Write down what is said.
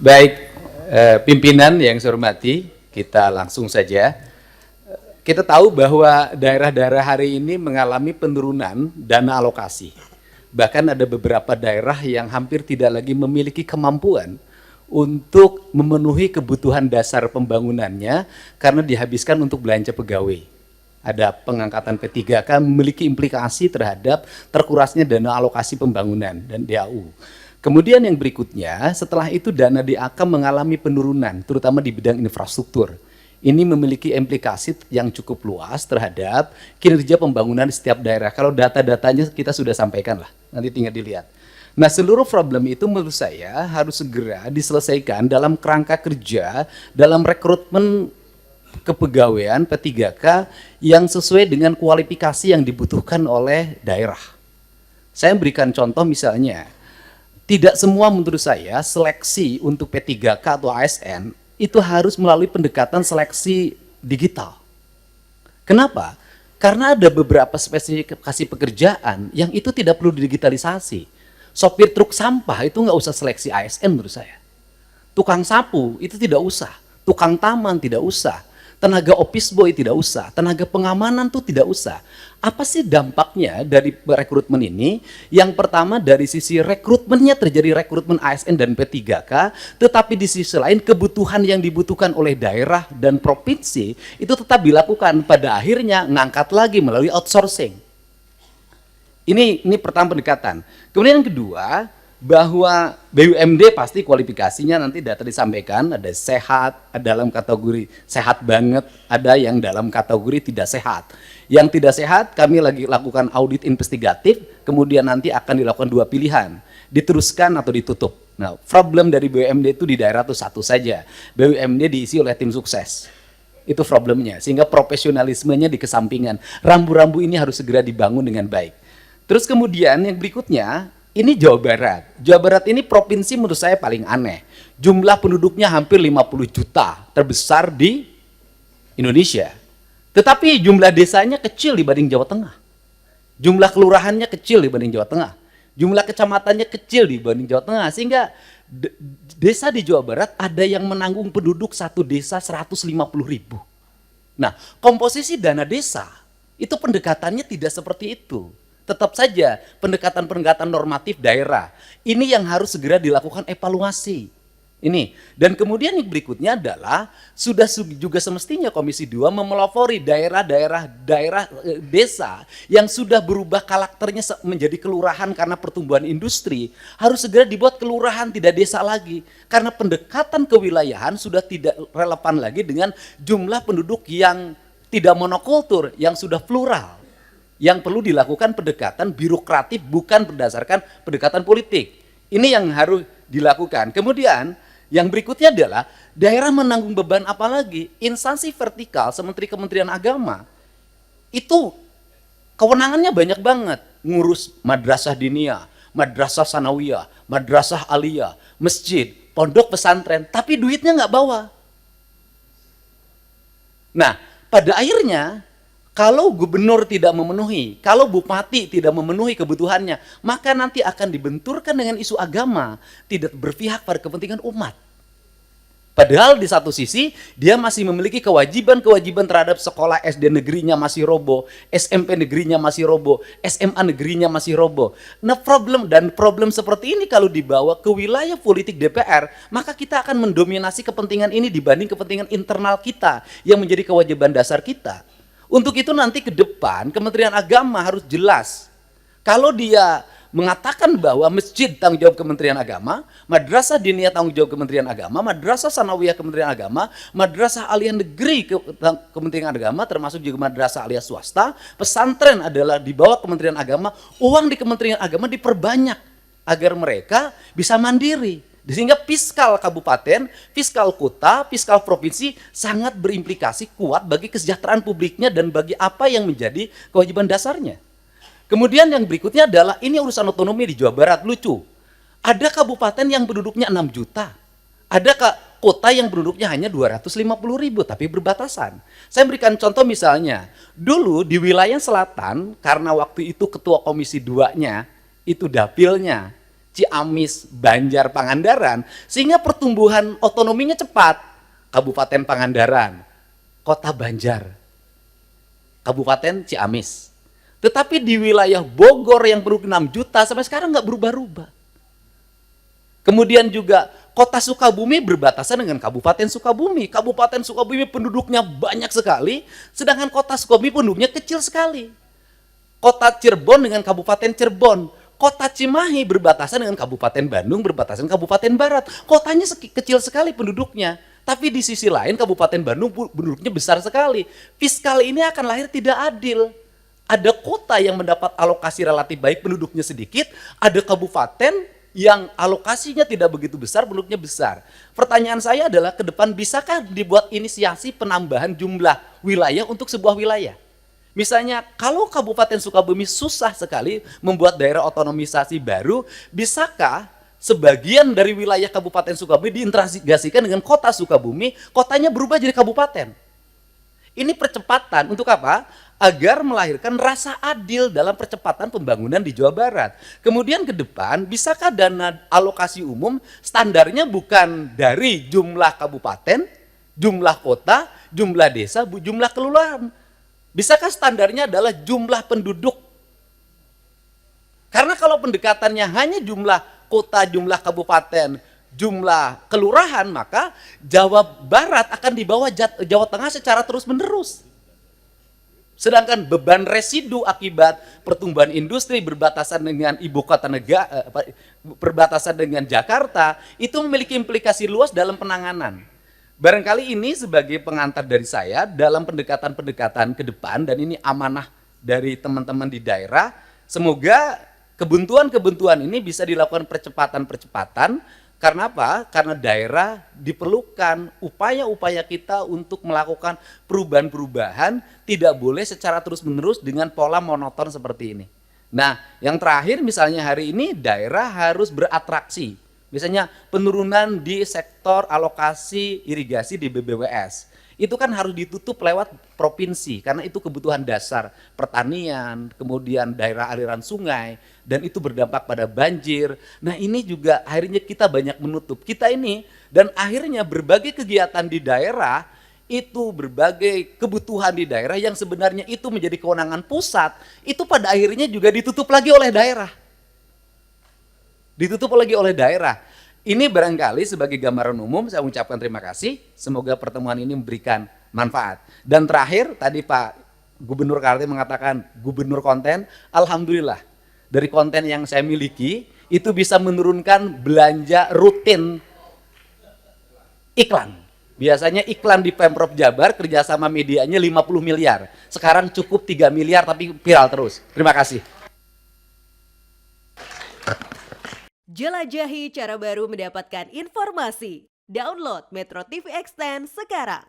Baik, pimpinan yang saya hormati, kita langsung saja. Kita tahu bahwa daerah-daerah hari ini mengalami penurunan dana alokasi. Bahkan ada beberapa daerah yang hampir tidak lagi memiliki kemampuan untuk memenuhi kebutuhan dasar pembangunannya karena dihabiskan untuk belanja pegawai. Ada pengangkatan P3K memiliki implikasi terhadap terkurasnya dana alokasi pembangunan dan DAU. Kemudian yang berikutnya, setelah itu dana DAK mengalami penurunan, terutama di bidang infrastruktur. Ini memiliki implikasi yang cukup luas terhadap kinerja pembangunan di setiap daerah. Kalau data-datanya kita sudah sampaikan lah, nanti tinggal dilihat. Nah, seluruh problem itu menurut saya harus segera diselesaikan dalam kerangka kerja, dalam rekrutmen kepegawaian P3K yang sesuai dengan kualifikasi yang dibutuhkan oleh daerah. Saya berikan contoh misalnya, tidak semua menurut saya seleksi untuk P3K atau ASN itu harus melalui pendekatan seleksi digital. Kenapa? Karena ada beberapa spesifikasi pekerjaan yang itu tidak perlu digitalisasi. Sopir truk sampah itu nggak usah seleksi ASN menurut saya. Tukang sapu itu tidak usah. Tukang taman tidak usah. Tenaga office boy tidak usah, tenaga pengamanan tuh tidak usah. Apa sih dampaknya dari rekrutmen ini? Yang pertama dari sisi rekrutmennya terjadi rekrutmen ASN dan P3K, tetapi di sisi lain kebutuhan yang dibutuhkan oleh daerah dan provinsi itu tetap dilakukan. Pada akhirnya ngangkat lagi melalui outsourcing. Ini pertama pendekatan. Kemudian yang kedua, bahwa BUMD pasti kualifikasinya nanti data disampaikan, ada sehat, ada dalam kategori sehat banget, ada yang dalam kategori tidak sehat. Yang tidak sehat kami lagi lakukan audit investigatif, kemudian nanti akan dilakukan dua pilihan, diteruskan atau ditutup. Nah, problem dari BUMD itu di daerah itu satu saja, BUMD diisi oleh tim sukses. Itu problemnya, sehingga profesionalismenya dikesampingan. Rambu-rambu ini harus segera dibangun dengan baik. Terus kemudian yang berikutnya, ini Jawa Barat. Jawa Barat ini provinsi menurut saya paling aneh. Jumlah penduduknya hampir 50 juta, terbesar di Indonesia. Tetapi jumlah desanya kecil dibanding Jawa Tengah. Jumlah kelurahannya kecil dibanding Jawa Tengah. Jumlah kecamatannya kecil dibanding Jawa Tengah. Sehingga desa di Jawa Barat ada yang menanggung penduduk satu desa 150.000. Nah, komposisi dana desa itu pendekatannya tidak seperti itu. Tetap saja pendekatan-pendekatan normatif daerah. Ini yang harus segera dilakukan evaluasi. Ini. Dan kemudian yang berikutnya adalah sudah juga semestinya Komisi 2 memelopori daerah desa yang sudah berubah karakternya menjadi kelurahan karena pertumbuhan industri, harus segera dibuat kelurahan tidak desa lagi. Karena pendekatan kewilayahan sudah tidak relevan lagi dengan jumlah penduduk yang tidak monokultur, yang sudah plural. Yang perlu dilakukan pendekatan birokratif bukan berdasarkan pendekatan politik. Ini yang harus dilakukan. Kemudian yang berikutnya adalah daerah menanggung beban apa lagi? Instansi vertikal seperti Kementerian Agama itu kewenangannya banyak banget. Ngurus madrasah diniyah, madrasah sanawiyah, madrasah aliyah, masjid, pondok pesantren, tapi duitnya nggak bawa. Nah, pada akhirnya kalau gubernur tidak memenuhi, kalau bupati tidak memenuhi kebutuhannya, maka nanti akan dibenturkan dengan isu agama, tidak berpihak pada kepentingan umat. Padahal di satu sisi, dia masih memiliki kewajiban-kewajiban terhadap sekolah SD negerinya masih roboh, SMP negerinya masih roboh, SMA negerinya masih roboh. Nah, problem seperti ini kalau dibawa ke wilayah politik DPR, maka kita akan mendominasi kepentingan ini dibanding kepentingan internal kita, yang menjadi kewajiban dasar kita. Untuk itu nanti ke depan Kementerian Agama harus jelas. Kalau dia mengatakan bahwa masjid tanggung jawab Kementerian Agama, madrasah diniyah tanggung jawab Kementerian Agama, madrasah sanawiyah Kementerian Agama, madrasah aliyah negeri Kementerian Agama, termasuk juga madrasah aliyah swasta, pesantren adalah di bawah Kementerian Agama, uang di Kementerian Agama diperbanyak agar mereka bisa mandiri. Sehingga fiskal kabupaten, fiskal kota, fiskal provinsi sangat berimplikasi kuat bagi kesejahteraan publiknya dan bagi apa yang menjadi kewajiban dasarnya. Kemudian yang berikutnya adalah ini urusan otonomi di Jawa Barat, lucu. Ada kabupaten yang penduduknya 6 juta. Ada kota yang penduduknya hanya 250.000 tapi berbatasan. Saya berikan contoh misalnya, dulu di wilayah selatan karena waktu itu ketua Komisi 2-nya itu dapilnya Ciamis, Banjar, Pangandaran, sehingga pertumbuhan otonominya cepat. Kabupaten Pangandaran, Kota Banjar, Kabupaten Ciamis. Tetapi di wilayah Bogor yang penduduk 6 juta sampai sekarang nggak berubah-ubah. Kemudian juga Kota Sukabumi berbatasan dengan Kabupaten Sukabumi. Kabupaten Sukabumi penduduknya banyak sekali, sedangkan Kota Sukabumi penduduknya kecil sekali. Kota Cirebon dengan Kabupaten Cirebon. Kota Cimahi berbatasan dengan Kabupaten Bandung, berbatasan Kabupaten Barat. Kotanya kecil sekali penduduknya. Tapi di sisi lain Kabupaten Bandung penduduknya besar sekali. Fiskal ini akan lahir tidak adil. Ada kota yang mendapat alokasi relatif baik, penduduknya sedikit. Ada kabupaten yang alokasinya tidak begitu besar, penduduknya besar. Pertanyaan saya adalah ke depan bisakah dibuat inisiasi penambahan jumlah wilayah untuk sebuah wilayah? Misalnya kalau Kabupaten Sukabumi susah sekali membuat daerah otonomisasi baru, bisakah sebagian dari wilayah Kabupaten Sukabumi diintegrasikan dengan kota Sukabumi, kotanya berubah jadi kabupaten? Ini percepatan untuk apa? Agar melahirkan rasa adil dalam percepatan pembangunan di Jawa Barat. Kemudian ke depan, bisakah dana alokasi umum standarnya bukan dari jumlah kabupaten, jumlah kota, jumlah desa, jumlah kelurahan. Bisakah standarnya adalah jumlah penduduk? Karena kalau pendekatannya hanya jumlah kota, jumlah kabupaten, jumlah kelurahan, maka Jawa Barat akan di bawah Jawa Tengah secara terus-menerus. Sedangkan beban residu akibat pertumbuhan industri berbatasan dengan ibu kota negara, berbatasan dengan Jakarta, itu memiliki implikasi luas dalam penanganan. Barangkali ini sebagai pengantar dari saya dalam pendekatan-pendekatan ke depan, dan ini amanah dari teman-teman di daerah. Semoga kebuntuan-kebuntuan ini bisa dilakukan percepatan-percepatan. Karena apa? Karena daerah diperlukan upaya-upaya kita untuk melakukan perubahan-perubahan, tidak boleh secara terus-menerus dengan pola monoton seperti ini. Nah, yang terakhir misalnya hari ini daerah harus beratraksi. Misalnya penurunan di sektor alokasi irigasi di BBWS. Itu kan harus ditutup lewat provinsi, karena itu kebutuhan dasar pertanian, kemudian daerah aliran sungai, dan itu berdampak pada banjir. Nah ini juga akhirnya kita banyak menutup. Kita ini, dan akhirnya berbagai kegiatan di daerah, itu berbagai kebutuhan di daerah yang sebenarnya itu menjadi kewenangan pusat, itu pada akhirnya juga ditutup lagi oleh daerah. Ditutup lagi oleh daerah. Ini barangkali sebagai gambaran umum saya ucapkan terima kasih. Semoga pertemuan ini memberikan manfaat. Dan terakhir tadi Pak Gubernur Kaltim mengatakan gubernur konten. Alhamdulillah dari konten yang saya miliki itu bisa menurunkan belanja rutin iklan. Biasanya iklan di Pemprov Jabar kerjasama medianya 50 miliar. Sekarang cukup 3 miliar tapi viral terus. Terima kasih. Jelajahi cara baru mendapatkan informasi. Download Metro TV Extend sekarang.